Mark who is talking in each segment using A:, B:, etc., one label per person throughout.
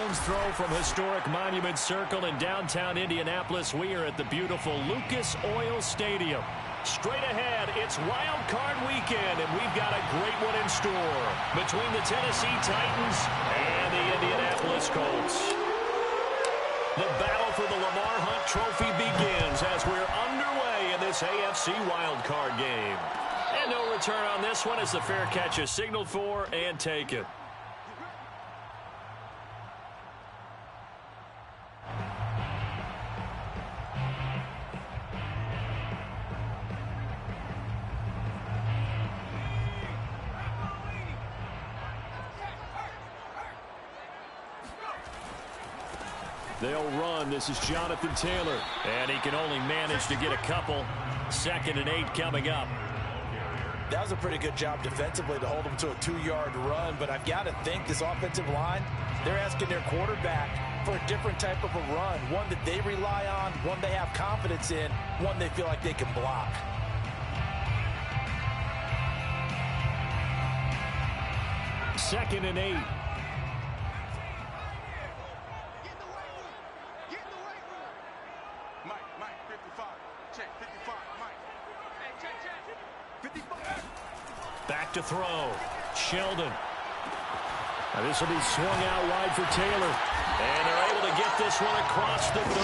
A: stone's throw from historic Monument Circle in downtown Indianapolis. We are at the beautiful Lucas Oil Stadium. Straight ahead, it's Wild Card Weekend, and we've got a great one in store between the Tennessee Titans and the Indianapolis Colts. The battle for the Lamar Hunt Trophy begins as we're underway in this AFC Wild Card game. And no return on this one as the fair catch is signaled for and taken. They'll run. This is Jonathan Taylor. And he can only manage to get a couple. 2nd and 8 coming up.
B: That was a pretty good job defensively to hold them to a 2-yard run. But I've got to think this offensive line, they're asking their quarterback for a different type of a run. One that they rely on, one they have confidence in, one they feel like they can block.
A: Second and 8. Back to throw. Sheldon. Now this will be swung out wide for Taylor. And they're able to get this one across the 35.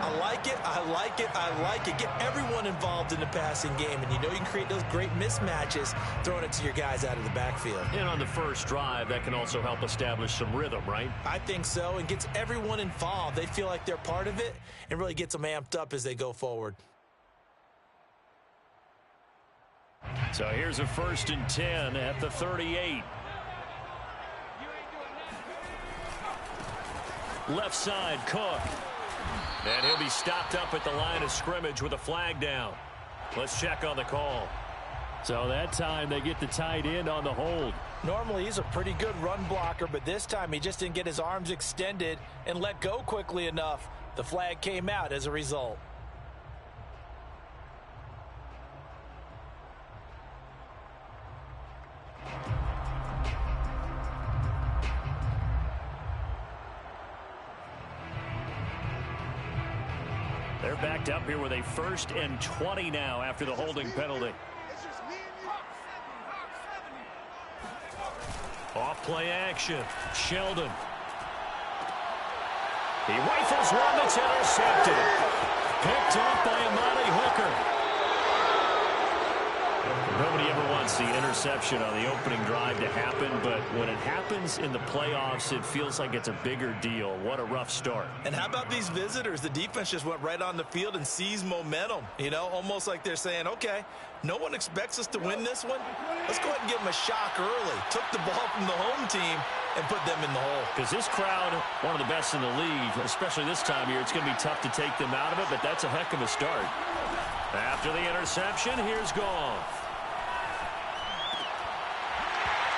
B: I like it. I like it. I like it. Get everyone involved in the passing game. And you know you can create those great mismatches throwing it to your guys out of the backfield.
A: And on the first drive, that can also help establish some rhythm, right?
B: I think so. And gets everyone involved. They feel like they're part of it and really gets them amped up as they go forward.
A: So here's a 1st and 10 at the 38. Left side, Cook. And he'll be stopped up at the line of scrimmage with a flag down. Let's check on the call. So that time they get the tight end on the hold.
B: Normally he's a pretty good run blocker, but this time he just didn't get his arms extended and let go quickly enough. The flag came out as a result.
A: They're backed up here with a 1st and 20 now after the holding penalty. Off play action. Sheldon. He rifles one that's intercepted. Picked off by Amani Hooker. Nobody ever wants the interception on the opening drive to happen, but when it happens in the playoffs, it feels like it's a bigger deal. What a rough start.
B: And how about these visitors? The defense just went right on the field and seized momentum. You know, almost like they're saying, okay, no one expects us to win this one. Let's go ahead and give them a shock early. Took the ball from the home team and put them in the hole.
A: Because this crowd, one of the best in the league, especially this time of year, it's going to be tough to take them out of it, but that's a heck of a start. After the interception, here's Goff.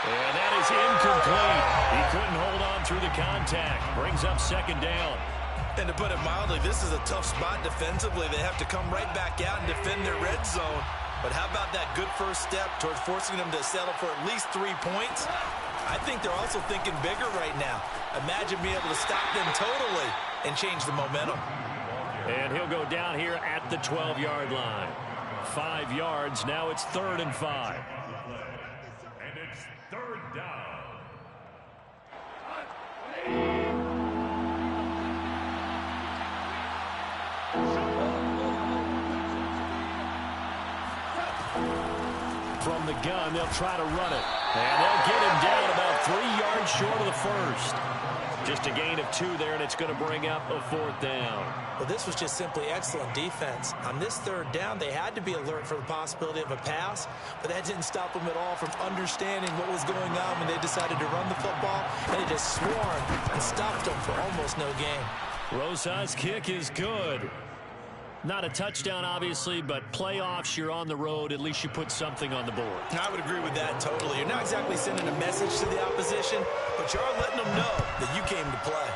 A: And that is incomplete. He couldn't hold on through the contact. Brings up 2nd down.
B: And to put it mildly, this is a tough spot defensively. They have to come right back out and defend their red zone. But how about that good first step towards forcing them to settle for at least 3 points? I think they're also thinking bigger right now. Imagine being able to stop them totally and change the momentum.
A: And he'll go down here at the 12-yard line. 5 yards. Now it's 3rd and 5.
C: And it's 3rd down.
A: From the gun, they'll try to run it. And they'll get him down about 3 yards short of the first. Just a gain of 2 there, and it's going to bring up a 4th down.
B: Well, this was just simply excellent defense. On this 3rd down, they had to be alert for the possibility of a pass, but that didn't stop them at all from understanding what was going on when they decided to run the football, and they just swarmed and stopped them for almost no gain.
A: Rosa's kick is good. Not a touchdown, obviously, but playoffs, you're on the road. At least you put something on the board.
B: I would agree with that totally. You're not exactly sending a message to the opposition, but you are letting them know that you came to play.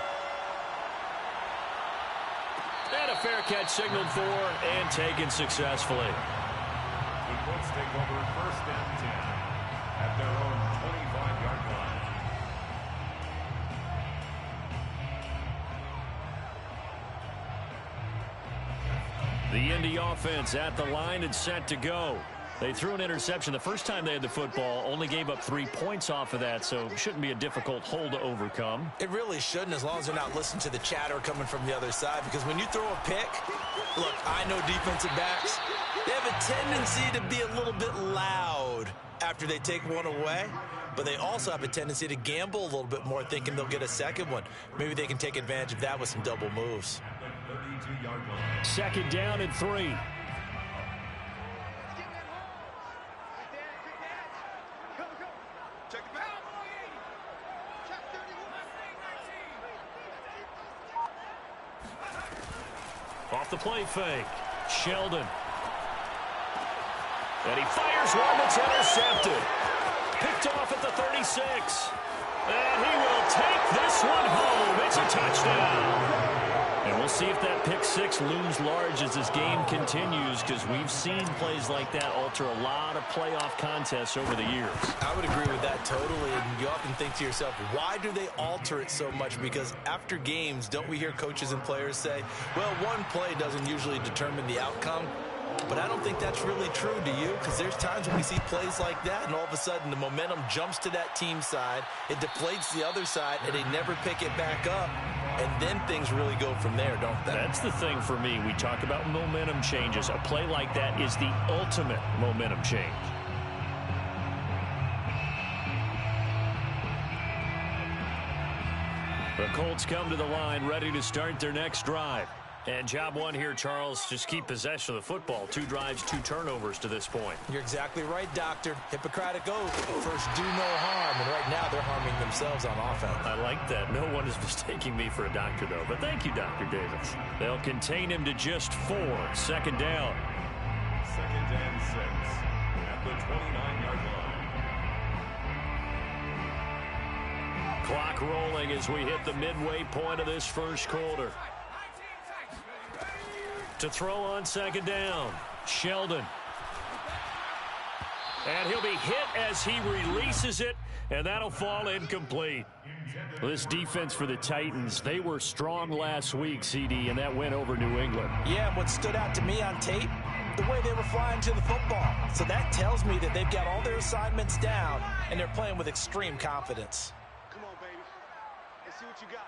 A: And a fair catch signaled for and taken successfully.
C: The Colts take over 1st and 10 at their own 25-yard line.
A: The Indy offense at the line and set to go. They threw an interception the first time they had the football, only gave up 3 points off of that, so shouldn't be a difficult hole to overcome.
B: It really shouldn't, as long as they're not listening to the chatter coming from the other side, because when you throw a pick, look, I know defensive backs, they have a tendency to be a little bit loud after they take one away, but they also have a tendency to gamble a little bit more, thinking they'll get a second one. Maybe they can take advantage of that with some double moves.
A: 2nd down and 3. Off the play fake. Sheldon. And he fires one that's intercepted. Picked off at the 36. And he will take this one home. It's a touchdown. And we'll see if that pick 6 looms large as this game continues, because we've seen plays like that alter a lot of playoff contests over the years.
B: I would agree with that totally. And you often think to yourself, why do they alter it so much? Because after games, don't we hear coaches and players say, well, one play doesn't usually determine the outcome? But I don't think that's really true, do you? Because there's times when we see plays like that, and all of a sudden the momentum jumps to that team side, it deflates the other side, and they never pick it back up. And then things really go from there, don't they?
A: That's the thing for me. We talk about momentum changes. A play like that is the ultimate momentum change. The Colts come to the line, ready to start their next drive. And job one here, Charles, just keep possession of the football. 2 drives, 2 turnovers to this point.
B: You're exactly right, Doctor. Hippocratic oath, first do no harm. And right now they're harming themselves on offense.
A: I like that. No one is mistaking me for a doctor, though. But thank you, Dr. Davis. They'll contain him to just 4. 2nd down.
C: 2nd and 6 at the 29-yard line.
A: Clock rolling as we hit the midway point of this first quarter. To throw on 2nd down, Sheldon. And he'll be hit as he releases it, and that'll fall incomplete. This defense for the Titans, they were strong last week, CD, and that went over New England.
B: Yeah, and what stood out to me on tape, the way they were flying to the football. So that tells me that they've got all their assignments down, and they're playing with extreme confidence.
D: Come on, baby. Let's see what you got.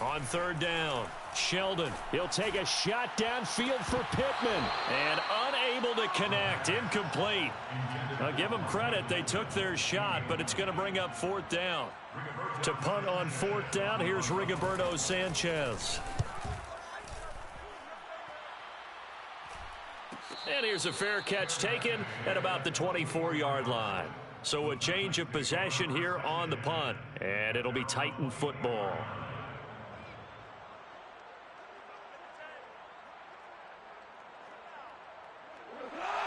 A: On 3rd down, Sheldon. He'll take a shot downfield for Pittman. And unable to connect. Incomplete. I'll give them credit. They took their shot, but it's going to bring up 4th down. To punt on 4th down, here's Rigoberto Sanchez. And here's a fair catch taken at about the 24-yard line. So a change of possession here on the punt. And it'll be Titan football.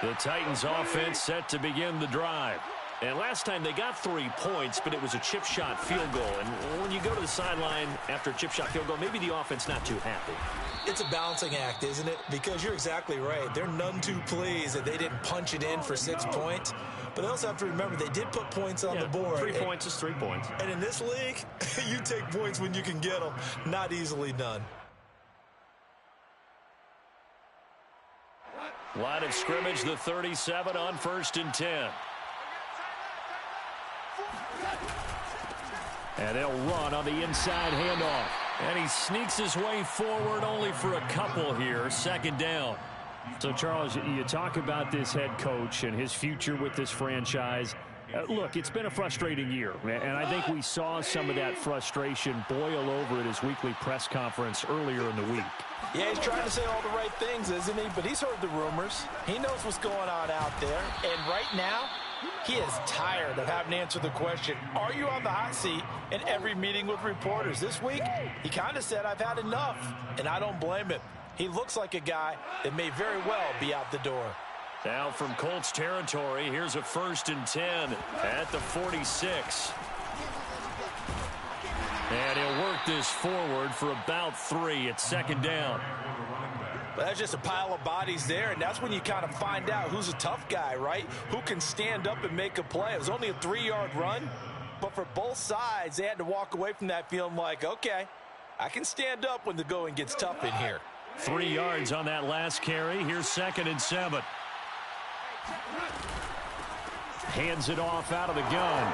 A: The Titans offense set to begin the drive. And last time they got 3 points, but it was a chip shot field goal. And when you go to the sideline after a chip shot field goal, maybe the offense not too happy.
B: It's a balancing act, isn't it? Because you're exactly right. They're none too pleased that they didn't punch it in for 6 points. But they also have to remember they did put points on the board.
A: 3 points is 3 points.
B: And in this league, you take points when you can get them. Not easily done.
A: Line of scrimmage, the 37 on 1st and 10. And they'll run on the inside handoff. And he sneaks his way forward only for a couple here. 2nd down. So, Charles, you talk about this head coach and his future with this franchise. Look, it's been a frustrating year, and I think we saw some of that frustration boil over at his weekly press conference earlier in the week.
B: Yeah, he's trying to say all the right things, isn't he? But he's heard the rumors. He knows what's going on out there. And right now, he is tired of having to answer the question, are you on the hot seat, in every meeting with reporters. This week, he kind of said, I've had enough, and I don't blame him. He looks like a guy that may very well be out the door.
A: Now from Colts territory, here's a 1st and 10 at the 46. And he'll work this forward for about 3 at 2nd down.
B: But that's just a pile of bodies there, and that's when you kind of find out who's a tough guy, right? Who can stand up and make a play. It was only a 3-yard run, but for both sides, they had to walk away from that feeling like, okay, I can stand up when the going gets tough in here.
A: 3 yards on that last carry. Here's 2nd and 7. Hands it off out of the gun.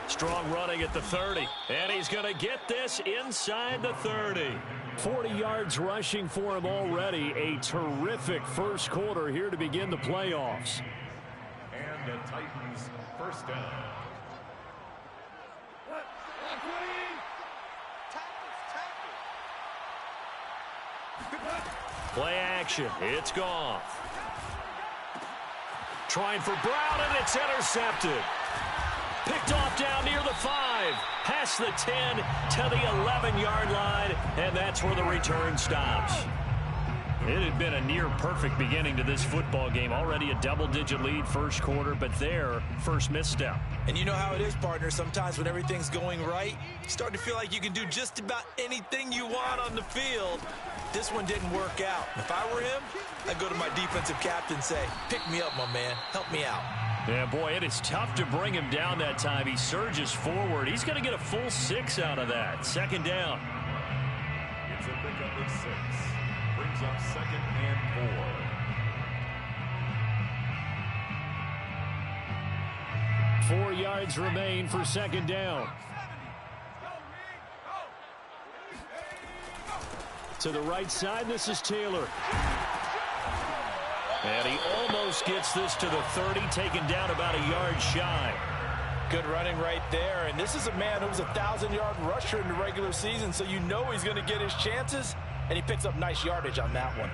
A: Strong running at the 30. And he's going to get this inside the 30. 40 yards rushing for him already. A terrific first quarter here to begin the playoffs.
C: And the Titans first down.
A: Play action. It's gone. Trying for Brown, and it's intercepted. Picked off down near the 5. Past the 10 to the 11-yard line, and that's where the return stops. It had been a near-perfect beginning to this football game. Already a double-digit lead first quarter, but their first misstep.
B: And you know how it is, partner. Sometimes when everything's going right, you start to feel like you can do just about anything you want on the field. This one didn't work out. If I were him, I'd go to my defensive captain and say, pick me up, my man. Help me out.
A: Yeah, boy, it is tough to bring him down that time. He surges forward. He's going to get a full 6 out of that. 2nd down.
C: It's a pickup of 6. Brings up 2nd and 4.
A: 4 yards remain for 2nd down. To the right side, this is Taylor. And he almost gets this to the 30, taken down about a yard shy.
B: Good running right there. And this is a man who was a 1,000-yard rusher in the regular season, so you know he's going to get his chances. And he picks up nice yardage on that one.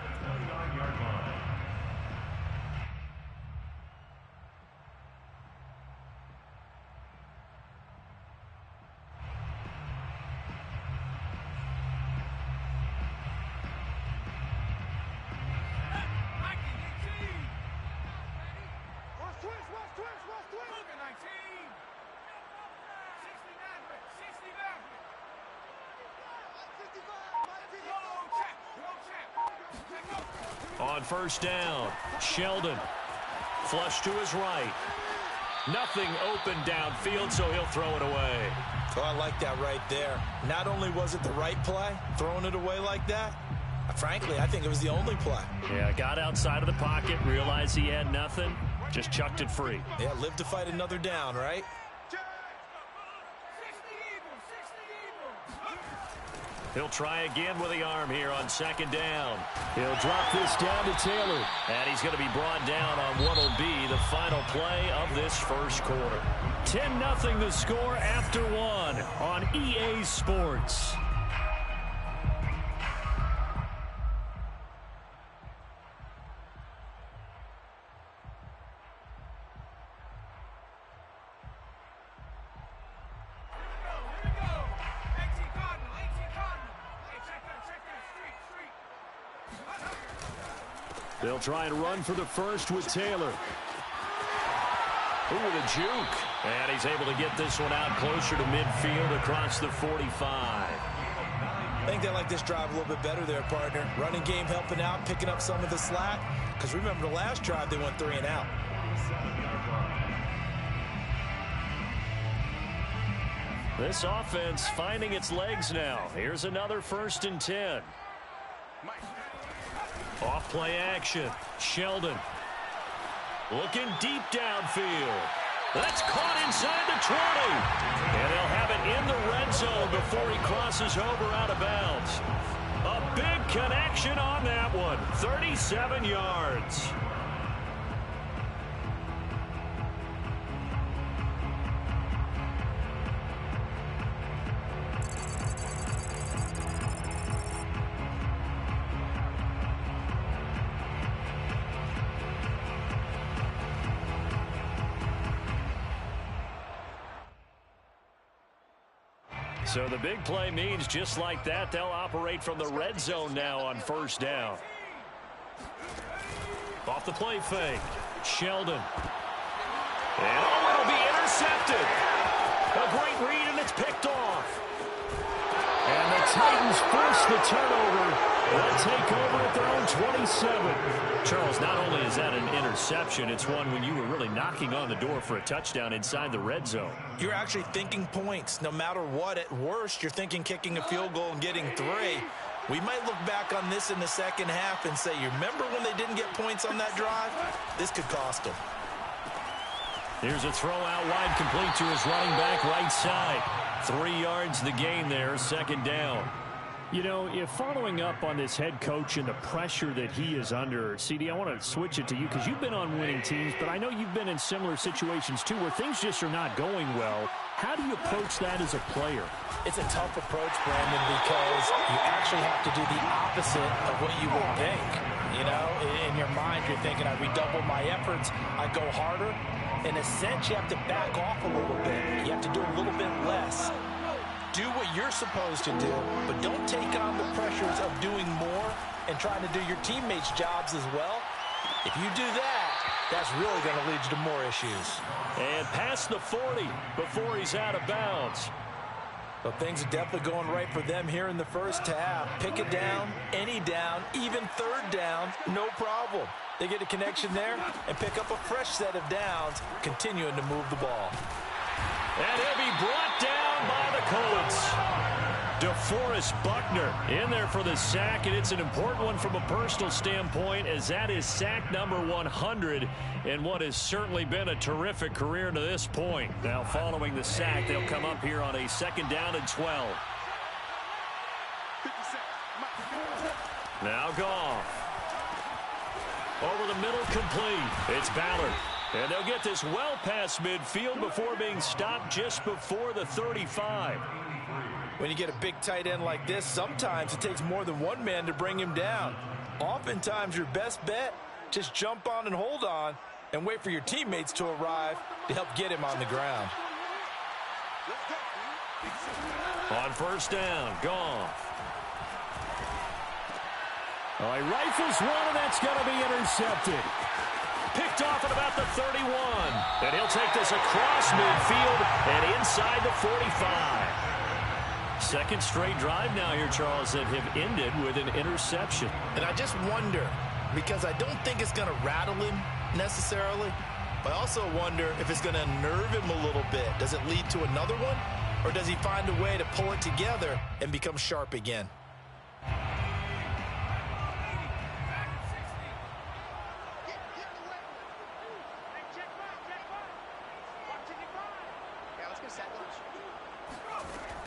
A: On first down, Sheldon. Flush to his right. Nothing open downfield, so he'll throw it away.
B: Oh, I like that right there. Not only was it the right play, throwing it away like that, frankly, I think it was the only play.
A: Yeah, got outside of the pocket, realized he had nothing, just chucked it free.
B: Yeah, live to fight another down, right?
A: He'll try again with the arm here on 2nd down. He'll drop this down to Taylor. And he's going to be brought down on what will be the final play of this first quarter. 10-0 the score after 1 on EA Sports. They'll try and run for the first with Taylor. Ooh, the juke. And he's able to get this one out closer to midfield across the 45.
B: I think they like this drive a little bit better there, partner. Running game helping out, picking up some of the slack. Because remember the last drive, they went 3 and out.
A: This offense finding its legs now. Here's another 1st and 10. Off play action. Sheldon. Looking deep downfield. That's caught inside the 20. And they'll have it in the red zone before he crosses over out of bounds. A big connection on that one. 37 yards. So the big play means just like that, they'll operate from the red zone now on first down. Off the play fake. Sheldon. And it'll be intercepted. A great read, and it's picked off. And the Titans force the turnover. They'll take over at their own 27. Charles, not only is that an interception, it's one when you were really knocking on the door for a touchdown inside the red zone.
B: You're actually thinking points. No matter what, at worst, you're thinking kicking a field goal and getting 3. We might look back on this in the second half and say, you remember when they didn't get points on that drive? This could cost them.
A: Here's a throw out wide, complete to his running back right side. 3 yards the gain there, second down.
E: You know, if following up on this head coach and the pressure that he is under, CD, I want to switch it to you because you've been on winning teams, but I know you've been in similar situations too where things just are not going well. How do you approach that as a player?
F: It's a tough approach, Brandon, because you actually have to do the opposite of what you would think. You know, in your mind, you're thinking, I redouble my efforts, I go harder. In a sense, you have to back off a little bit. You have to do a little bit less. Do what you're supposed to do, but don't take on the pressures of doing more and trying to do your teammates' jobs as well. If you do that, that's really going to lead you to more issues.
A: And past the 40 before he's out of bounds.
F: But things are definitely going right for them here in the first half. Pick it down, any down, even third down, no problem. They get a connection there and pick up a fresh set of downs, continuing to move the ball.
A: And he'll be brought down by the Colts. DeForest Buckner in there for the sack, and it's an important one from a personal standpoint as that is sack number 100 in what has certainly been a terrific career to this point. Now following the sack, they'll come up here on a second down and 12. Now Goff. Over the middle, complete. It's Ballard. And they'll get this well past midfield before being stopped just before the 35.
F: When you get a big tight end like this, sometimes it takes more than one man to bring him down. Oftentimes, your best bet, just jump on and hold on and wait for your teammates to arrive to help get him on the ground.
A: On first down, Goff.
E: Oh, he rifles one, and that's going to be intercepted.
A: Picked off at about the 31. And he'll take this across midfield and inside the 45. Second straight drive now here, Charles, that have ended with an interception.
B: And I just wonder, because I don't think it's going to rattle him necessarily, but I also wonder if it's going to unnerve him a little bit. Does it lead to another one? Or does he find a way to pull it together and become sharp again?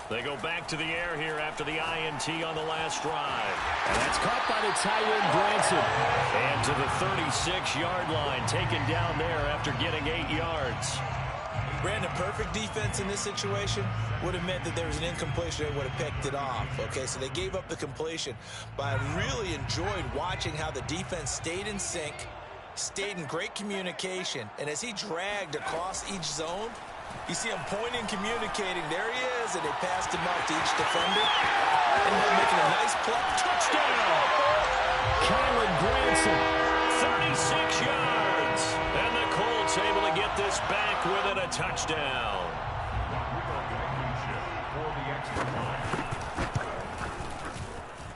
A: They go back to the air here after the INT on the last drive.
E: And that's caught by the tight end, Branson.
A: And to the 36-yard line, taken down there after getting 8 yards.
B: Brandon, perfect defense in this situation would have meant that there was an incompletion. They would have picked it off. Okay, so they gave up the completion. But I really enjoyed watching how the defense stayed in sync, stayed in great communication. And as he dragged across each zone, you see him pointing, communicating. There he is, and they passed him off to each defender. And they're making a nice play.
A: Touchdown!
E: Kylan Branson.
A: 36 yards. And the Colts able to get this back within a touchdown.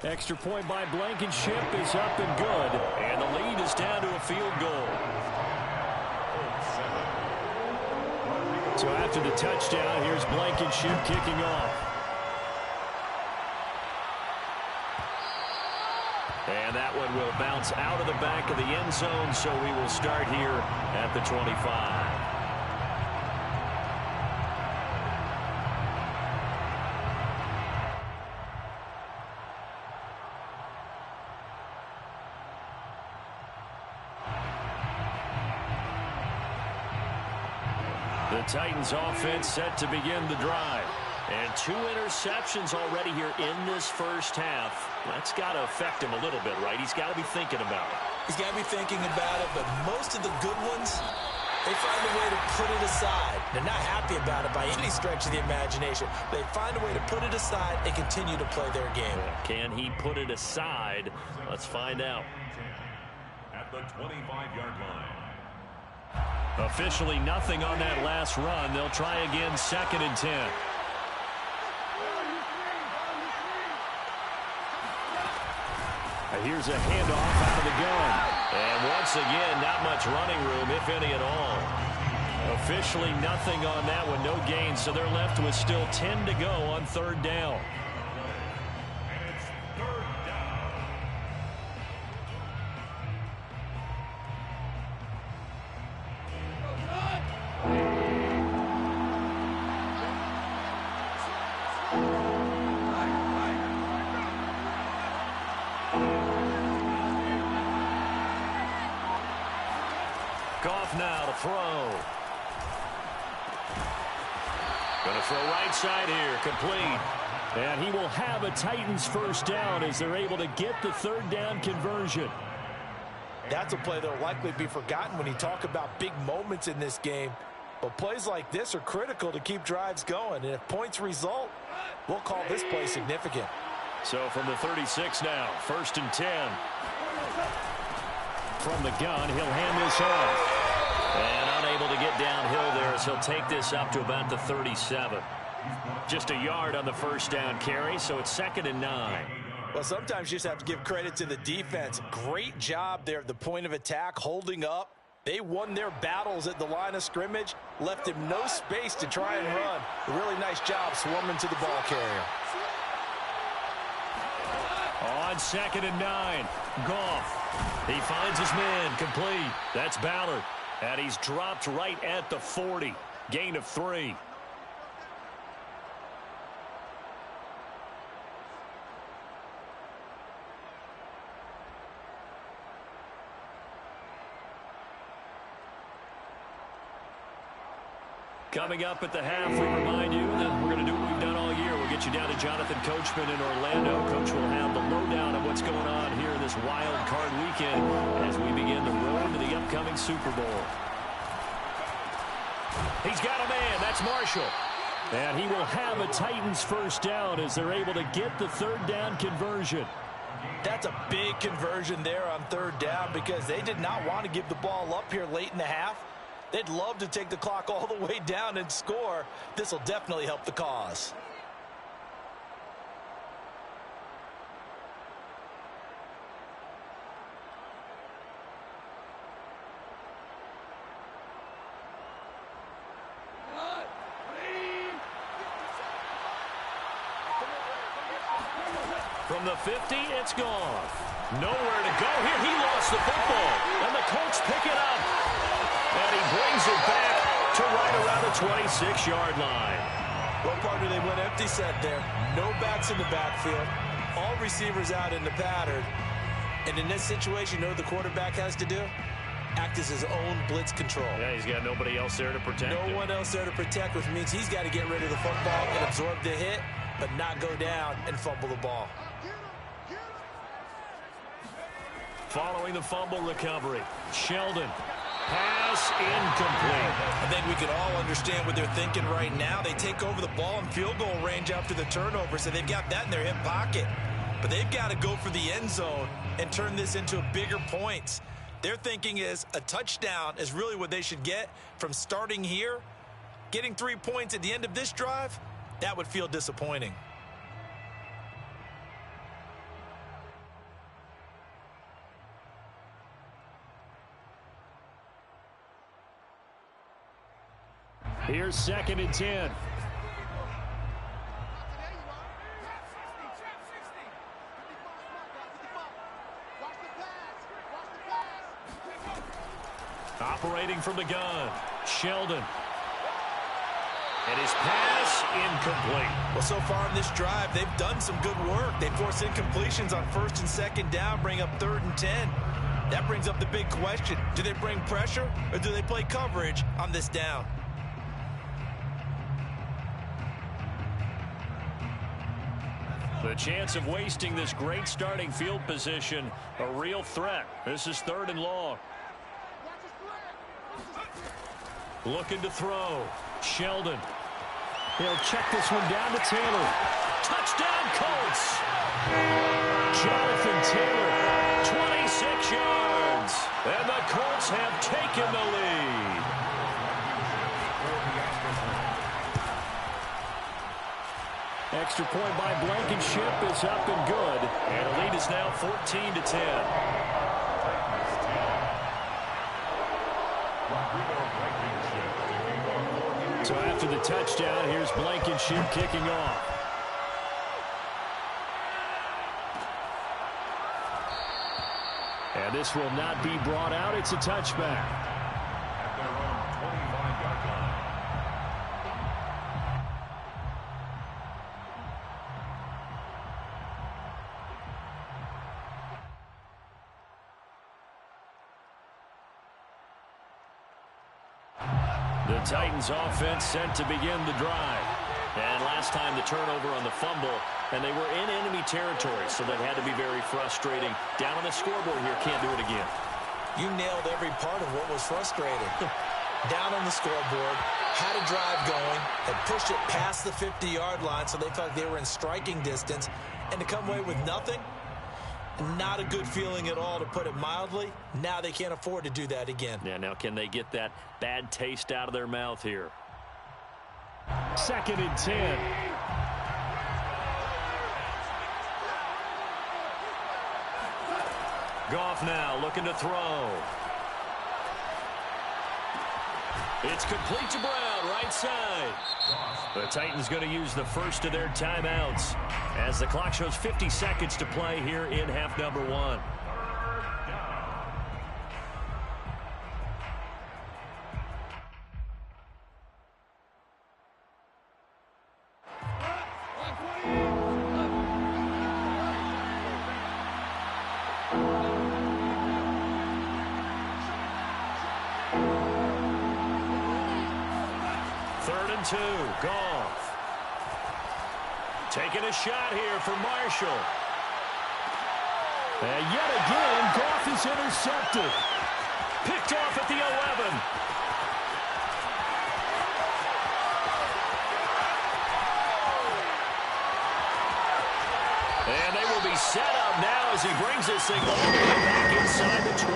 E: Extra point by Blankenship is up and good.
A: And the lead is down to a field goal.
E: So after the touchdown, here's Blankenship kicking off.
A: And that one will bounce out of the back of the end zone, so we will start here at the 25. The Titans offense set to begin the drive. And 2 interceptions already here in this first half. That's got to affect him a little bit, right? He's got to be thinking about it.
B: He's got to be thinking about it, but most of the good ones, they find a way to put it aside. They're not happy about it by any stretch of the imagination. They find a way to put it aside and continue to play their game.
A: Can he put it aside? Let's find out.
C: At the 25-yard line.
A: Officially nothing on that last run. They'll try again, 2nd and 10.
E: Here's a handoff out of the gun.
A: And once again, not much running room, if any at all. Officially nothing on that one, no gain, so they're left with still 10 to go on 3rd down.
C: And it's 3rd
A: Goff now to throw. Going to throw right side here, complete. And he will have a Titans first down as they're able to get the third down conversion.
F: That's a play that will likely be forgotten when you talk about big moments in this game. But plays like this are critical to keep drives going. And if points result, we'll call this play significant.
A: So from the 36 now, 1st and 10.
E: From the gun, he'll hand this off.
A: And unable to get downhill there as he'll take this up to about the 37. Just a yard on the first down carry, so it's 2nd and 9.
F: Well, sometimes you just have to give credit to the defense. Great job there at the point of attack, holding up. They won their battles at the line of scrimmage, left him no space to try and run. A really nice job swarming to the ball carrier.
A: On 2nd and 9, Goff. He finds his man, complete. That's Ballard. And he's dropped right at the 40. Gain of 3. Coming up at the half, we remind you that we're going to do what we've done all year. We'll get you down to Jonathan Coachman in Orlando. Coach will have the lowdown of what's going on here in this wild card weekend as we begin the road to the upcoming Super Bowl. He's got a man. That's Marshall. And he will have a Titans first down as they're able to get the third down conversion.
F: That's a big conversion there on third down because they did not want to give the ball up here late in the half. They'd love to take the clock all the way down and score. This will definitely help the cause.
A: From the 50, it's gone. Nowhere to go here. He lost the football, and the Colts pick it up. And he brings it back to right around the 26-yard line.
F: Well, partner, they went empty set there. No backs in the backfield. All receivers out in the pattern. And in this situation, you know what the quarterback has to do? Act as his own blitz control.
A: Yeah, he's got nobody else there to protect him.
F: No one else there to protect, which means he's got to get rid of the football and absorb the hit, but not go down and fumble the ball.
A: Following the fumble recovery, Sheldon. Pass incomplete.
B: I think we can all understand what they're thinking right now. They take over the ball in field goal range after the turnover, so they've got that in their hip pocket. But they've got to go for the end zone and turn this into bigger points. Their thinking is a touchdown is really what they should get from starting here. Getting 3 points at the end of this drive, that would feel disappointing.
E: Here's 2nd and 10.
A: Operating from the gun, Sheldon. And his pass incomplete.
B: Well, so far in this drive, they've done some good work. They force incompletions on 1st and 2nd down, bring up 3rd and 10. That brings up the big question. Do they bring pressure or do they play coverage on this down?
A: The chance of wasting this great starting field position, a real threat. This is 3rd and long. Looking to throw. Sheldon.
E: He'll check this one down to Taylor.
A: Touchdown, Colts. Jonathan Taylor, 26 yards. And the Colts have taken the lead.
E: Extra point by Blankenship is up and good.
A: And the lead is now 14-10.
E: So after the touchdown, here's Blankenship kicking off. And this will not be brought out. It's a touchback.
A: The Titans offense set to begin the drive. And last time the turnover on the fumble, and they were in enemy territory, so that had to be very frustrating. Down on the scoreboard here, can't do it again.
B: You nailed every part of what was frustrating. Down on the scoreboard, had a drive going, had pushed it past the 50-yard line, so they felt like they were in striking distance, and to come away with nothing, not a good feeling at all, to put it mildly. Now they can't afford to do that again.
A: Yeah, now can they get that bad taste out of their mouth here?
E: 2nd and 10.
A: Goff now looking to throw. It's complete to Brown, right side. The Titans going to use the first of their timeouts as the clock shows 50 seconds to play here in half number 1. Goff. Taking a shot here for Marshall.
E: And yet again, Goff is intercepted.
A: Picked off at the 11. And they will be set up now as he brings this thing all the way back inside the 20.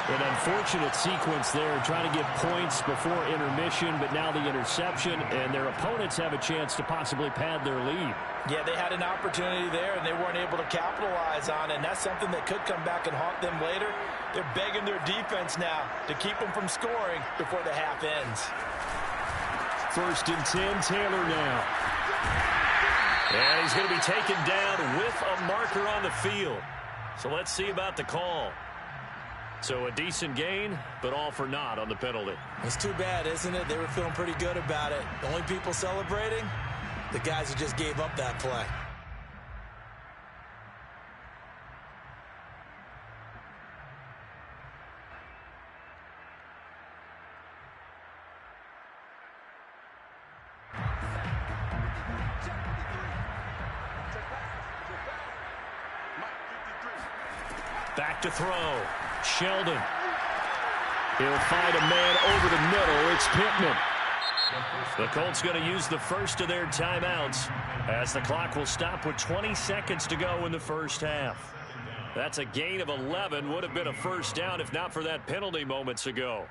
E: An unfortunate sequence there, trying to get points before intermission, but now the interception, and their opponents have a chance to possibly pad their lead.
F: Yeah, they had an opportunity there, and they weren't able to capitalize on it, and that's something that could come back and haunt them later. They're begging their defense now to keep them from scoring before the half ends.
E: 1st and 10, Taylor now.
A: And he's going to be taken down with a marker on the field. So let's see about the call. So a decent gain, but all for naught on the penalty.
B: It's too bad, isn't it? They were feeling pretty good about it. The only people celebrating, the guys who just gave up that play.
A: Back to throw. Sheldon. He'll find a man over the middle. It's Pittman. The Colts going to use the first of their timeouts as the clock will stop with 20 seconds to go in the first half. That's a gain of 11. Would have been a first down if not for that penalty moments ago.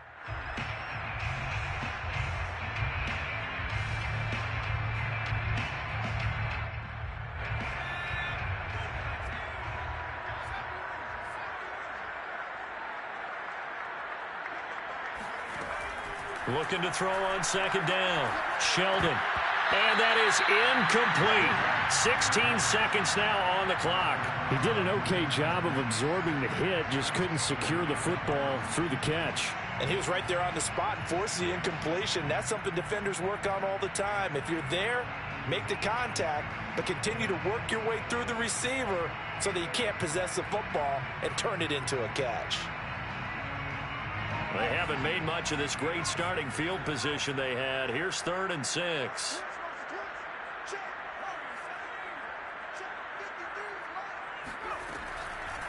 A: Looking to throw on 2nd down. Sheldon. And that is incomplete. 16 seconds now on the clock.
E: He did an okay job of absorbing the hit, just couldn't secure the football through the catch.
F: And he was right there on the spot and forced the incompletion. That's something defenders work on all the time. If you're there, make the contact, but continue to work your way through the receiver so that you can't possess the football and turn it into a catch.
A: They haven't made much of this great starting field position they had. Here's 3rd and 6.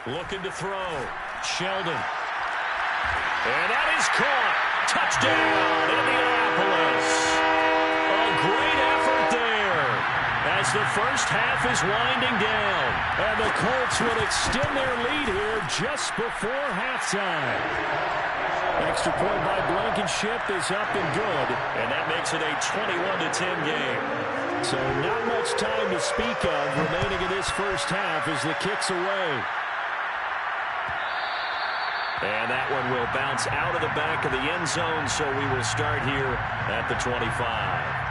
A: Looking to throw. Sheldon. And that is caught. Touchdown, Indianapolis. A great effort there as the first half is winding down.
E: And the Colts will extend their lead here just before halftime. Extra point by Blankenship is up and good.
A: And that makes it a 21-10 game.
E: So not much time to speak of remaining in this first half as the kick's away.
A: And that one will bounce out of the back of the end zone, so we will start here at the 25.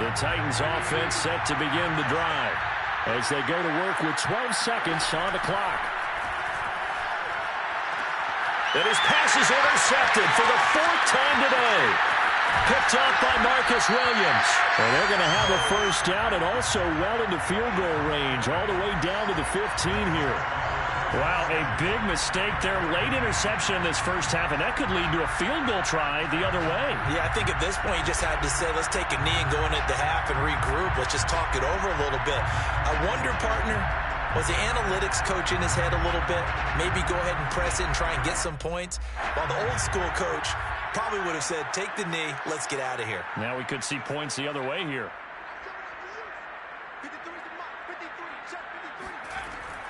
A: The Titans offense set to begin the drive
E: as they go to work with 12 seconds on the clock.
A: And his pass is intercepted for the 4th time today. Picked up by Marcus Williams. And they're going to have a first down and also well into field goal range, all the way down to the 15 here. Wow, a big mistake there. Late interception in this first half, and that could lead to a field goal try the other way.
B: Yeah, I think at this point you just had to say, let's take a knee and go into the half and regroup. Let's just talk it over a little bit. I wonder, partner, was the analytics coach in his head a little bit? Maybe go ahead and press it and try and get some points? While the old school coach probably would have said, take the knee, let's get out of here.
A: Now we could see points the other way here.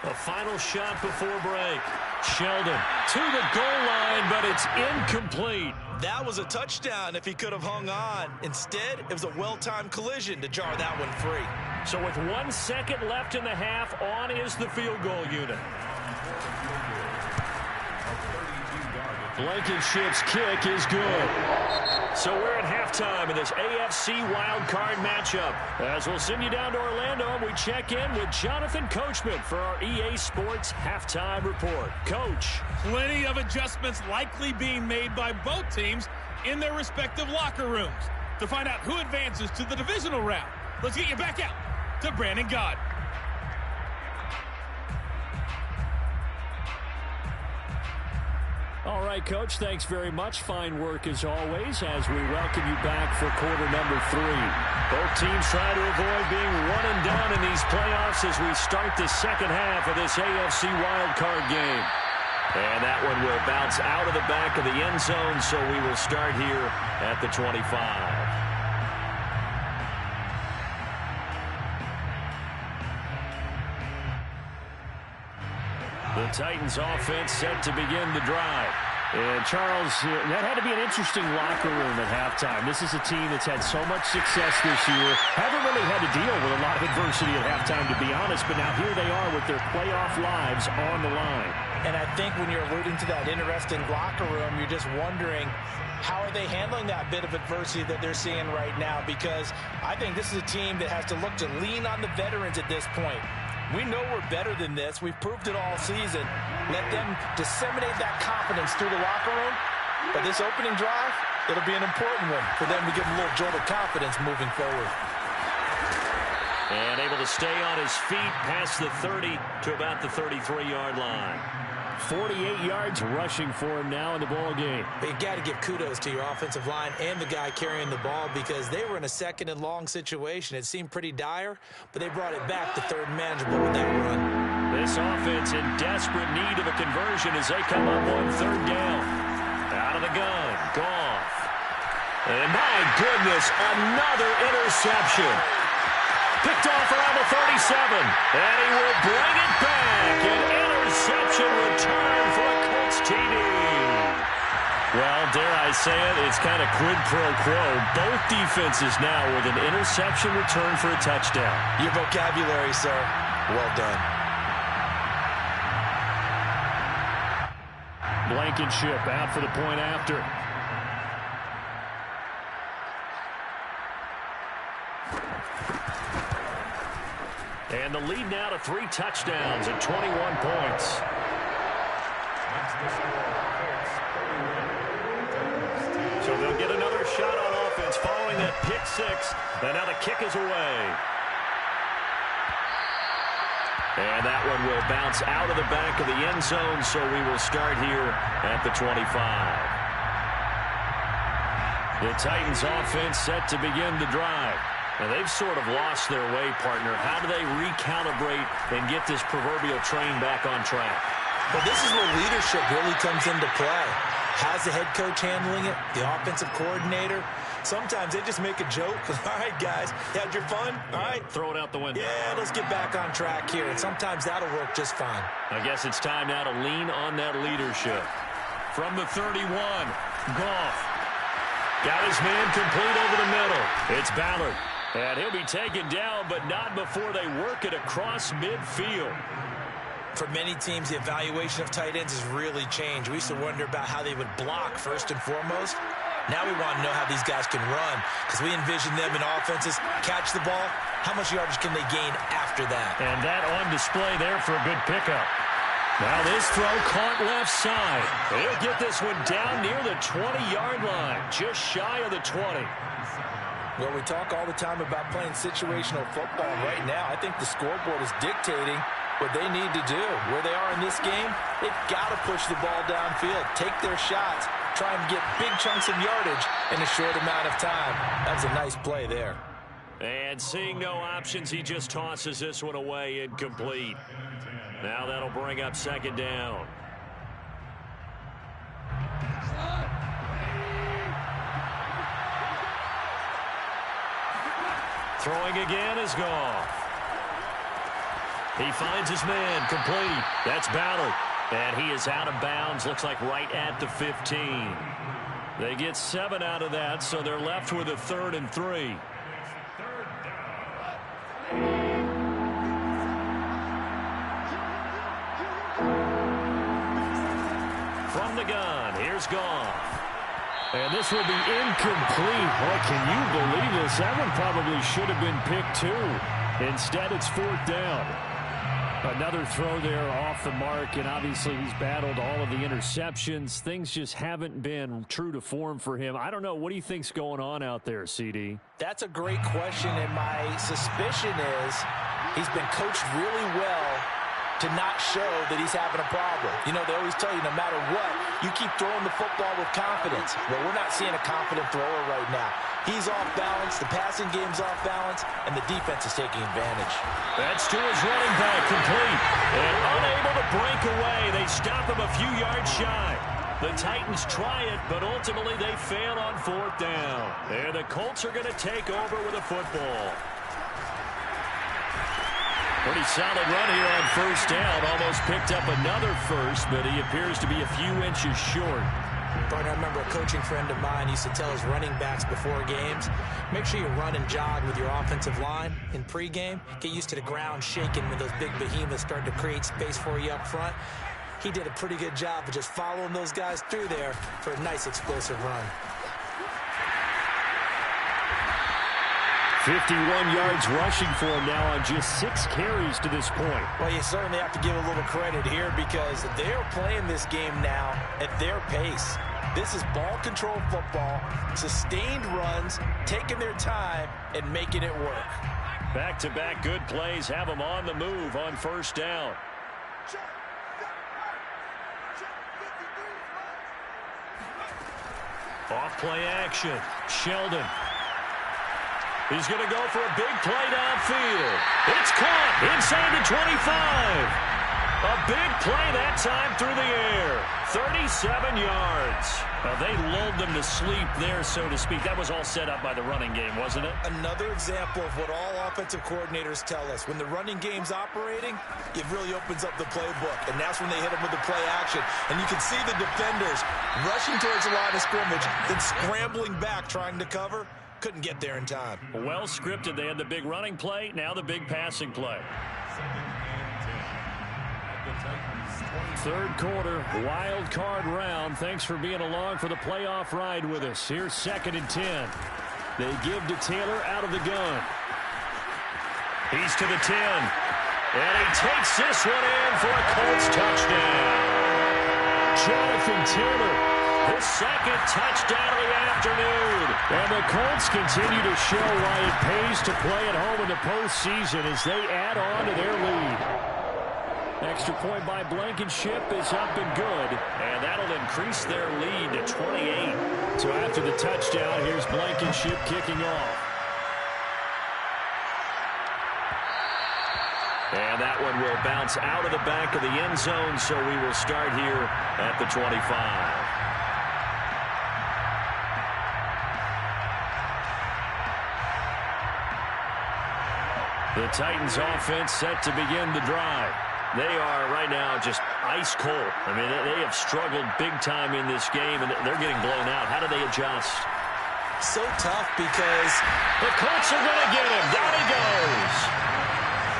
A: A final shot before break. Sheldon to the goal line, but it's incomplete.
B: That was a touchdown if he could have hung on. Instead, it was a well-timed collision to jar that one free.
A: So with 1 second left in the half, on is the field goal unit. Blankenship's kick is good. So we're at halftime in this AFC wildcard matchup. As we'll send you down to Orlando, we check in with Jonathan Coachman for our EA Sports Halftime Report. Coach.
G: Plenty of adjustments likely being made by both teams in their respective locker rooms. To find out who advances to the divisional round, let's get you back out to Brandon Gaud.
A: All right, Coach, thanks very much. Fine work as always as we welcome you back for quarter number 3. Both teams try to avoid being one and done in these playoffs as we start the second half of this AFC wildcard game. And that one will bounce out of the back of the end zone, so we will start here at the 25. The Titans offense set to begin the drive. And Charles, that had to be an interesting locker room at halftime. This is a team that's had so much success this year. Haven't really had to deal with a lot of adversity at halftime, to be honest. But now here they are with their playoff lives on the line.
F: And I think when you're alluding to that interesting locker room, you're just wondering, how are they handling that bit of adversity that they're seeing right now? Because I think this is a team that has to look to lean on the veterans at this point. We know we're better than this. We've proved it all season. Let them disseminate that confidence through the locker room. But this opening drive, it'll be an important one for them to give them a little jolt of confidence moving forward.
A: And able to stay on his feet past the 30 to about the 33-yard line. 48 yards rushing for him now in the ball game.
B: But you got to give kudos to your offensive line and the guy carrying the ball, because they were in a second and long situation. It seemed pretty dire, but they brought it back to third and manageable with that run.
A: This offense in desperate need of a conversion as they come up on third down. Out of the gun, Goff. And my goodness, another interception. Picked off around the 37, and he will bring it back. An interception return for a Colts TD. Well, dare I say it, it's kind of quid pro quo. Both defenses now with an interception return for a touchdown.
B: Your vocabulary, sir. Well done.
A: Blankenship out for the point after. And the lead now to 3 touchdowns and 21 points. So they'll get another shot on offense following that pick 6. And now the kick is away. And that one will bounce out of the back of the end zone, so we will start here at the 25. The Titans offense set to begin the drive. Now, they've sort of lost their way, partner. How do they recalibrate and get this proverbial train back on track?
B: Well, this is where leadership really comes into play. How's the head coach handling it? The offensive coordinator? Sometimes they just make a joke. All right, guys, you had your fun? All right.
A: Throw it out the window.
B: Yeah, let's get back on track here. And sometimes that'll work just fine.
A: I guess it's time now to lean on that leadership. From the 31, Goff. Got his man complete over the middle. It's Ballard. And he'll be taken down, but not before they work it across midfield.
B: For many teams, the evaluation of tight ends has really changed. We used to wonder about how they would block first and foremost. Now we want to know how these guys can run, because we envision them in offenses catch the ball. How much yardage can they gain after that?
A: And that on display there for a good pickup. Now this throw caught left side. He'll get this one down near the 20-yard line, just shy of the 20.
F: Well, we talk all the time about playing situational football. Right now, I think the scoreboard is dictating what they need to do. Where they are in this game, they've got to push the ball downfield, take their shots, try and get big chunks of yardage in a short amount of time. That's a nice play there.
A: And seeing no options, he just tosses this one away, incomplete. Now that'll bring up second down. Throwing again is gone. He finds his man, complete. That's Ballard. And he is out of bounds, looks like right at the 15. They get 7 out of that, so they're left with a 3rd and 3. From the gun, here's Goff. And this will be incomplete. Boy, can you believe this? That one probably should have been picked too. Instead, it's 4th down. Another throw there off the mark, and obviously he's battled all of the interceptions. Things just haven't been true to form for him. I don't know. What do you think's going on out there, CD?
F: That's a great question, and my suspicion is he's been coached really well to not show that he's having a problem. You know, they always tell you no matter what, you keep throwing the football with confidence. Well, we're not seeing a confident thrower right now. He's off balance, the passing game's off balance, and the defense is taking advantage.
A: That's to his running back, complete. And unable to break away. They stop him a few yards shy. The Titans try it, but ultimately they fail on 4th down. And the Colts are going to take over with a football. Pretty solid run here on 1st down. Almost picked up another first, but he appears to be a few inches short.
H: Partner, I remember a coaching friend of mine used to tell his running backs before games, make sure you run and jog with your offensive line in pregame. Get used to the ground shaking when those big behemoths start to create space for you up front. He did a pretty good job of just following those guys through there for a nice explosive run.
E: 51 yards rushing for him now on just 6 carries to this point.
F: Well, you certainly have to give a little credit here because they're playing this game now at their pace. This is ball control football, sustained runs, taking their time, and making it work.
A: Back-to-back good plays have them on the move on 1st down. Off-play action. Sheldon. He's going to go for a big play downfield. It's caught inside the 25. A big play that time through the air. 37 yards. Well, they lulled them to sleep there, so to speak. That was all set up by the running game, wasn't it?
F: Another example of what all offensive coordinators tell us. When the running game's operating, it really opens up the playbook. And that's when they hit them with the play action. And you can see the defenders rushing towards the line of scrimmage, then scrambling back trying to cover. Couldn't get there in time.
A: Well scripted. They had the big running play, now the big passing play.
E: 3rd quarter, wild card round. Thanks for being along for the playoff ride with us. Here's 2nd and 10. They give to Taylor out of the gun.
A: He's to the 10. And he takes this one in for a Colts touchdown.
E: Jonathan Taylor.
A: His 2nd touchdown of the afternoon.
E: And the Colts continue to show why it pays to play at home in the postseason as they add on to their lead. Extra point by Blankenship is up and good.
A: And that'll increase their lead to 28.
E: So after the touchdown, here's Blankenship kicking off.
A: And that one will bounce out of the back of the end zone, so we will start here at the 25. The Titans offense set to begin the drive. They are right now just ice cold. I mean, they have struggled big time in this game, and they're getting blown out. How do they adjust?
H: So tough because
A: the Colts are going to get him. Down he goes.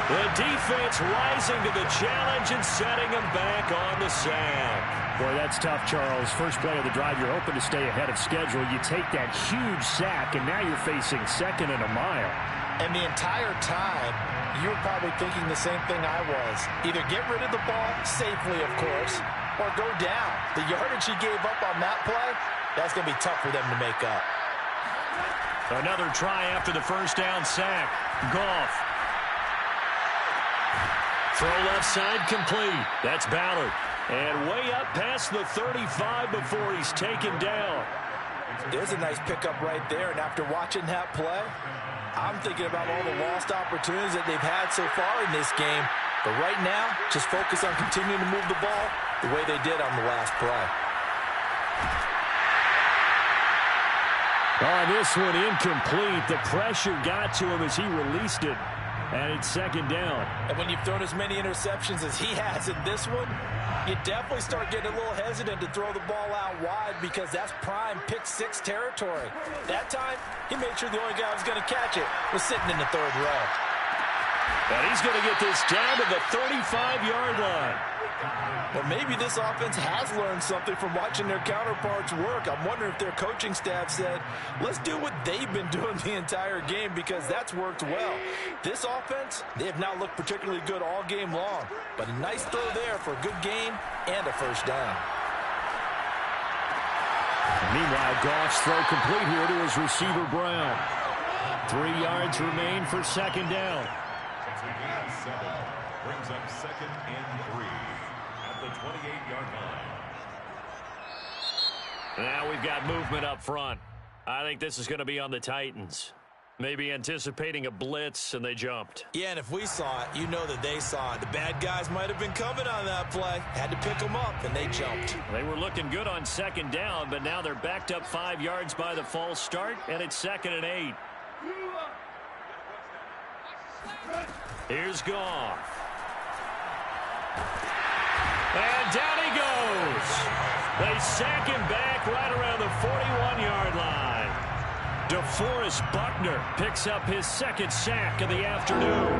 A: The defense rising to the challenge and setting him back on the sack.
E: Boy, that's tough, Charles. First play of the drive, you're hoping to stay ahead of schedule. You take that huge sack, and now you're facing 2nd and a mile.
F: And the entire time, you were probably thinking the same thing I was. Either get rid of the ball, safely of course, or go down. The yardage he gave up on that play, that's going to be tough for them to make up.
A: Another try after the first down sack. Goff. Throw left side complete. That's Ballard. And way up past the 35 before he's taken down.
F: There's a nice pickup right there, and after watching that play, I'm thinking about all the lost opportunities that they've had so far in this game. But right now, just focus on continuing to move the ball the way they did on the last play.
E: Oh, this one incomplete. The pressure got to him as he released it. And it's second down.
F: And when you've thrown as many interceptions as he has in this one, you definitely start getting a little hesitant to throw the ball out wide because that's prime pick six territory. That time, he made sure the only guy who was going to catch it was sitting in the third row.
A: And he's going to get this down to the 35-yard line.
F: Well, maybe this offense has learned something from watching their counterparts work. I'm wondering if their coaching staff said, let's do what they've been doing the entire game because that's worked well. This offense, they have not looked particularly good all game long, but a nice throw there for a good gain and a first down.
E: Meanwhile, Goff's throw complete here to his receiver, Brown. 3 yards remain for second down.
C: It's a gain of 7. Brings up second and 3 at the 28-yard line.
A: Now we've got movement up front. I think this is going to be on the Titans. Maybe anticipating a blitz, and they jumped.
B: Yeah, and if we saw it, you know that they saw it. The bad guys might have been coming on that play. Had to pick them up, and they jumped.
A: They were looking good on second down, but now they're backed up 5 yards by the false start, and it's second and 8. Here's Goff. And down he goes. They sack him back right around the 41-yard line. DeForest Buckner picks up his second sack of the afternoon.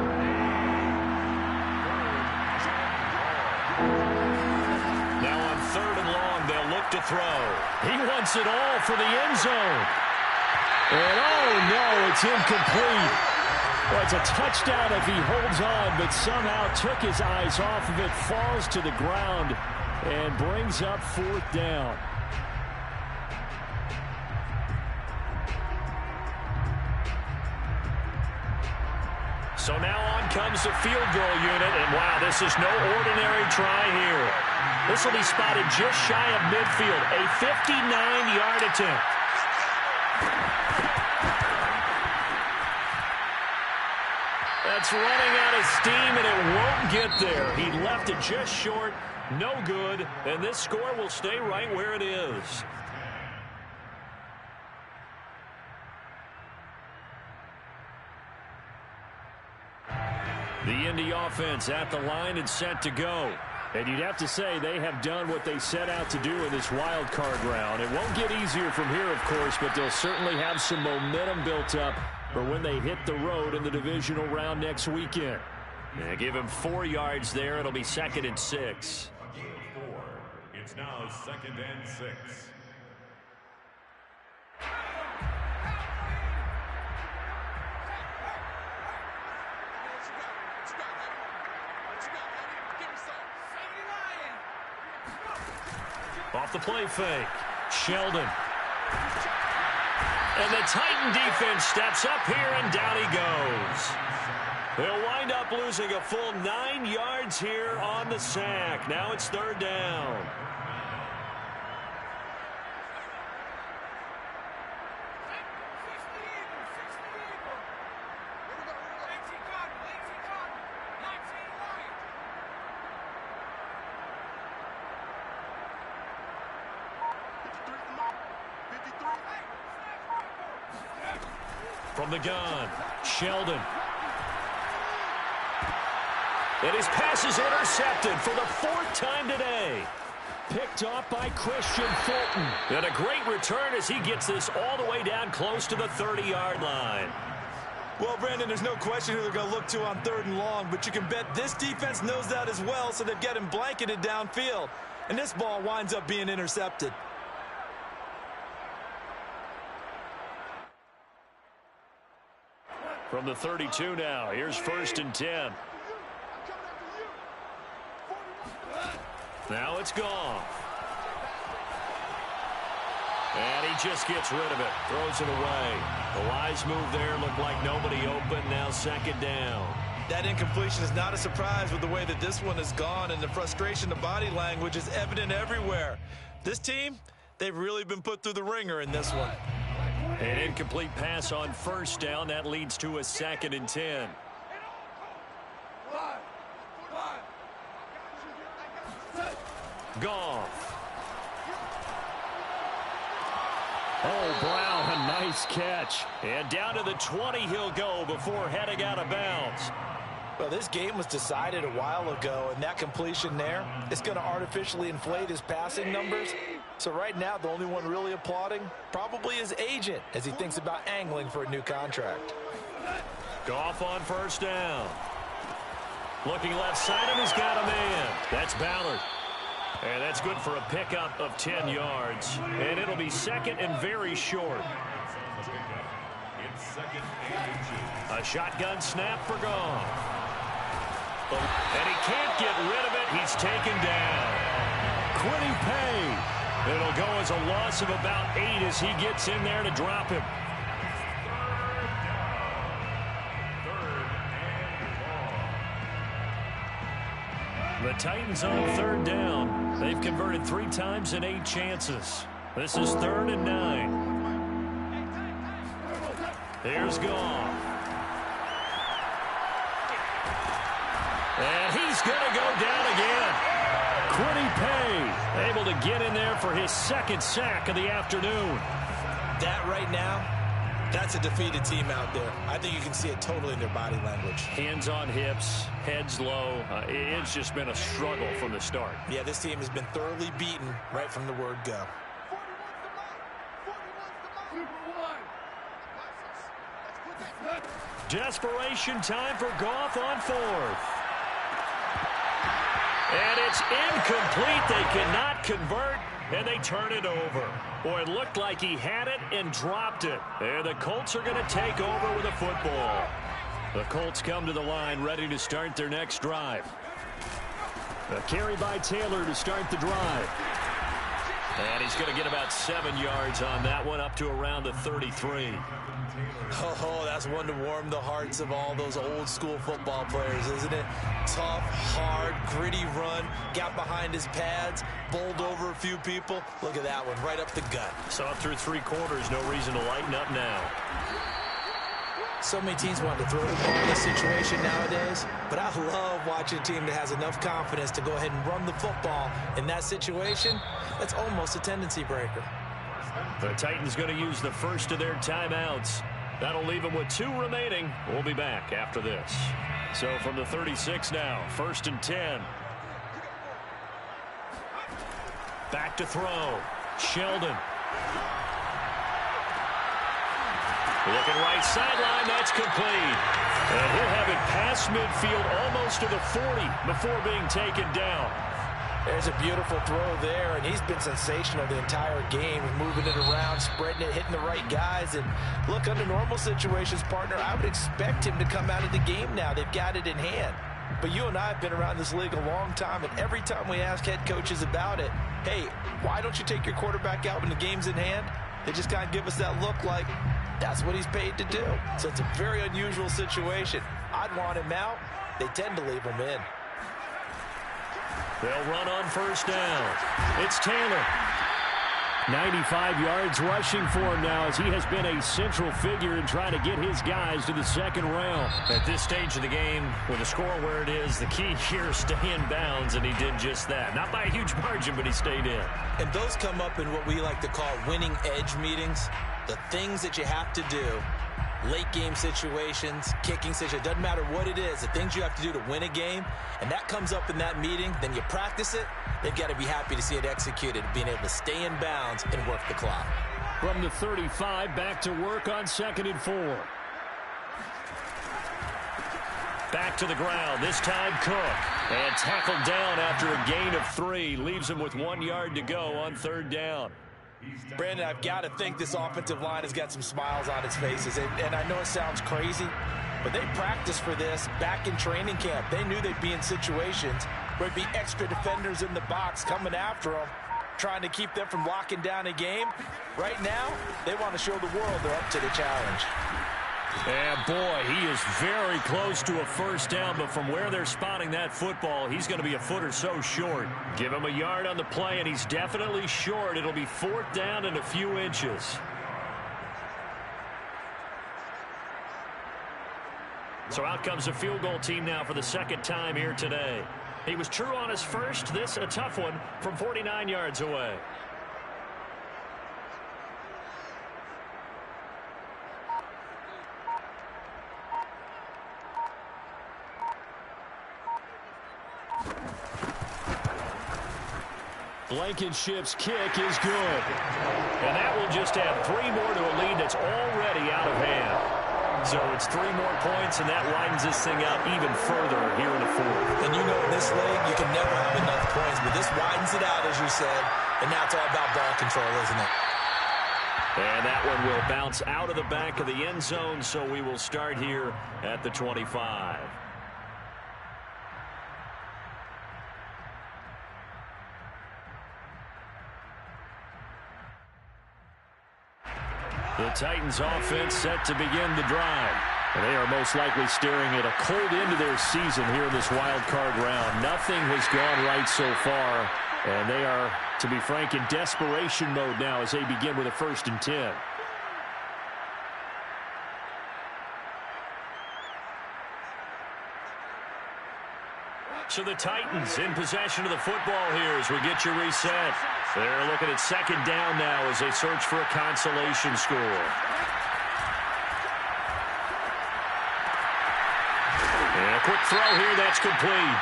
A: Now on third and long, they'll look to throw. He wants it all for the end zone. And oh no, it's incomplete. Well, it's a touchdown if he holds on, but somehow took his eyes off of it, falls to the ground, and brings up fourth down. So now on comes the field goal unit, and wow, this is no ordinary try here. This will be spotted just shy of midfield, a 59-yard attempt. That's running out of steam, and it won't get there. He left it just short, no good, and this score will stay right where it is. The Indy offense at the line and set to go. And you'd have to say they have done what they set out to do in this wild card round. It won't get easier from here, of course, but they'll certainly have some momentum built up for when they hit the road in the divisional round next weekend. Yeah, give him 4 yards there. It'll be second and 6.
C: A gain of 4. It's now second and 6.
A: Off the play fake. Sheldon. And the Titan defense steps up here, and down he goes. They'll wind up losing a full 9 yards here on the sack. Now it's third down. From the gun, Sheldon. And his pass is intercepted for the 4th time today. Picked off by Christian Fulton. And a great return as he gets this all the way down close to the 30-yard line.
B: Well, Brandon, there's no question who they're going to look to on third and long, but you can bet this defense knows that as well, so they've got him blanketed downfield. And this ball winds up being intercepted.
A: From the 32 now, here's 1st and 10. Now it's gone. And he just gets rid of it. Throws it away. The wise move there. Looked like nobody open. Now 2nd down.
B: That incompletion is not a surprise with the way that this one has gone, and the frustration, the body language is evident everywhere. This team, they've really been put through the ringer in this one.
A: An incomplete pass on 1st down. That leads to a 2nd and 10. Goff. Oh, Brown, a nice catch. And down to the 20 he'll go before heading out of bounds.
F: Well, this game was decided a while ago, and that completion there is going to artificially inflate his passing numbers. So right now, the only one really applauding probably his agent as he thinks about angling for a new contract.
A: Goff on 1st down. Looking left side, and he's got a man. That's Ballard. And that's good for a pickup of 10 yards. And it'll be 2nd and very short. A shotgun snap for Goff. And he can't get rid of it. He's taken down. Quiddy Pay. It'll go as a loss of about 8 as he gets in there to drop him. The Titans on 3rd down. They've converted 3 times in 8 chances. This is 3rd and 9. Here's Goff. And he's going to go down again. Quiddy Pay able to get in there for his 2nd sack of the afternoon.
B: That right now, that's a defeated team out there. I think you can see it totally in their body language.
A: Hands on hips, heads low. It's just been a struggle from the start.
B: Yeah, this team has been thoroughly beaten right from the word go.
A: Desperation time for Goff on 4th. And it's incomplete. They cannot convert, and they turn it over. Boy, it looked like he had it and dropped it. And the Colts are going to take over with a football. The Colts come to the line ready to start their next drive. A carry by Taylor to start the drive. And he's going to get about 7 yards on that one, up to around the 33.
B: Oh, that's one to warm the hearts of all those old school football players, isn't it? Tough, hard, gritty run, got behind his pads, bowled over a few people. Look at that one, right up the gut.
A: Saw through 3 quarters, no reason to lighten up now.
F: So many teams want to throw the ball in this situation nowadays, but I love watching a team that has enough confidence to go ahead and run the football. In that situation, that's almost a tendency breaker.
A: The Titans going to use the first of their timeouts. That'll leave them with 2 remaining. We'll be back after this. So from the 36 now, 1st and 10. Back to throw. Sheldon. Looking right sideline, that's complete. And he'll have it past midfield almost to the 40 before being taken down.
F: There's a beautiful throw there, and he's been sensational the entire game, moving it around, spreading it, hitting the right guys. And look, under normal situations, partner, I would expect him to come out of the game now. They've got it in hand. But you and I have been around this league a long time, and every time we ask head coaches about it, hey, why don't you take your quarterback out when the game's in hand? They just kind of give us that look like that's what he's paid to do. So it's a very unusual situation. I'd want him out. They tend to leave him in.
A: They'll run on 1st down. It's Taylor.
E: 95 yards rushing for him now as he has been a central figure in trying to get his guys to the 2nd round.
A: At this stage of the game, with the score where it is, the key here is stay in bounds, and he did just that. Not by a huge margin, but he stayed in.
B: And those come up in what we like to call winning edge meetings. The things that you have to do, late game situations, kicking situations, doesn't matter what it is, the things you have to do to win a game, and that comes up in that meeting, then you practice it, they've got to be happy to see it executed, being able to stay in bounds and work the clock.
E: From the 35, back to work on 2nd and 4.
A: Back to the ground, this time Cook. And tackled down after a gain of 3. Leaves him with 1 yard to go on 3rd down.
F: Brandon, I've got to think this offensive line has got some smiles on its faces. And I know it sounds crazy, but they practiced for this back in training camp. They knew they'd be in situations where there'd be extra defenders in the box coming after them, trying to keep them from locking down a game. Right now, they want to show the world they're up to the challenge.
A: And boy, he is very close to a first down, but from where they're spotting that football, he's going to be a foot or so short. Give him a yard on the play, and he's definitely short. It'll be 4th down and a few inches. So out comes a field goal team now for the second time here today. He was true on his first. This a tough one from 49 yards away. Blankenship's kick is good. And that will just add 3 more to a lead that's already out of hand. So it's 3 more points, and that widens this thing out even further here in the 4th.
F: And you know in this league, you can never have enough points, but this widens it out, as you said, and now it's all about ball control, isn't it?
A: And that one will bounce out of the back of the end zone, so we will start here at the 25. The Titans offense set to begin the drive. And they are most likely staring at a cold end to their season here in this wild card round. Nothing has gone right so far. And they are, to be frank, in desperation mode now as they begin with a 1st and 10. So the Titans in possession of the football here as we get you reset. They're looking at 2nd down now as they search for a consolation score. And a quick throw here, that's complete.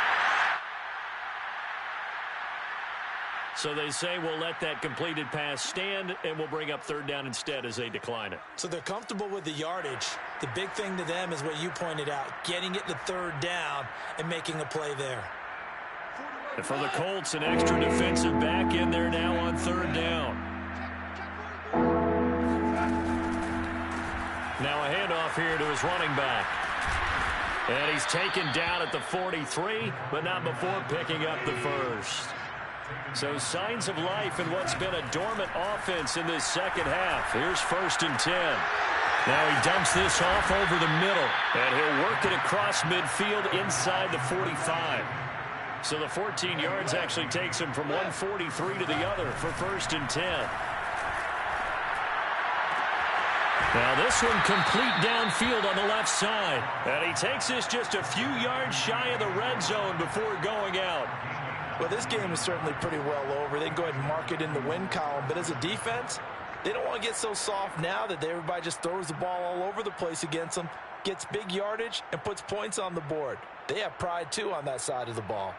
A: So they say we'll let that completed pass stand, and we'll bring up 3rd down instead as they decline it.
F: So they're comfortable with the yardage. The big thing to them is what you pointed out, getting it to 3rd down and making a play there.
A: And for the Colts, an extra defensive back in there now on 3rd down. Now a handoff here to his running back. And he's taken down at the 43, but not before picking up the first. So signs of life in what's been a dormant offense in this second half. Here's 1st and 10. Now he dumps this off over the middle, and he'll work it across midfield inside the 45. So the 14 yards actually takes him from 143 to the other for 1st and 10. Now this one complete downfield on the left side. And he takes this just a few yards shy of the red zone before going out.
F: Well, this game is certainly pretty well over. They can go ahead and mark it in the win column. But as a defense, they don't want to get so soft now that everybody just throws the ball all over the place against them, gets big yardage, and puts points on the board. They have pride, too, on that side of the ball.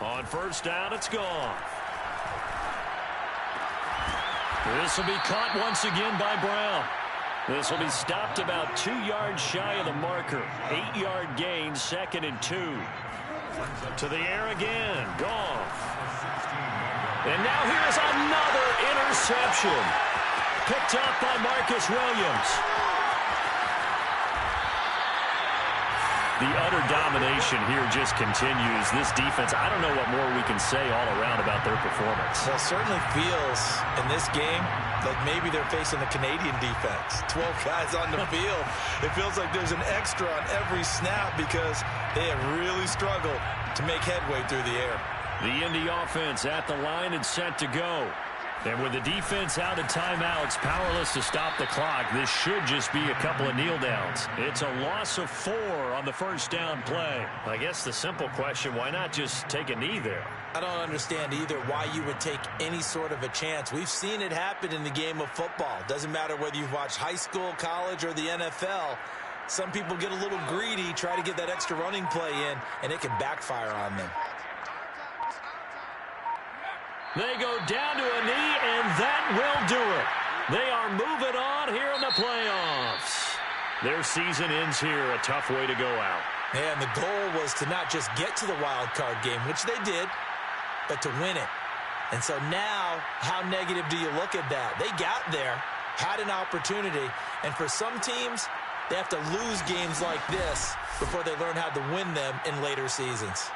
A: On 1st down, it's gone. This will be caught once again by Brown. This will be stopped about 2 yards shy of the marker. 8-yard gain, 2nd and 2. To the air again, Goff. And now here's another interception. Picked up by Marcus Williams. The utter domination here just continues. This defense, I don't know what more we can say all around about their performance.
F: Well, it certainly feels in this game like maybe they're facing the Canadian defense. 12 guys on the field. It feels like there's an extra on every snap because they have really struggled to make headway through the air.
A: The Indy offense at the line and set to go. And with the defense out of timeouts, powerless to stop the clock, this should just be a couple of kneel downs. It's a loss of 4 on the 1st down play. I guess the simple question, why not just take a knee there?
F: I don't understand either why you would take any sort of a chance. We've seen it happen in the game of football. Doesn't matter whether you've watched high school, college, or the NFL. Some people get a little greedy, try to get that extra running play in, and it can backfire on them.
A: They go down to a knee, and that will do it. They are moving on here in the playoffs. Their season ends here. A tough way to go out.
H: And the goal was to not just get to the wild card game, which they did, but to win it. And so now, how negative do you look at that? They got there, had an opportunity, and for some teams, they have to lose games like this before they learn how to win them in later seasons.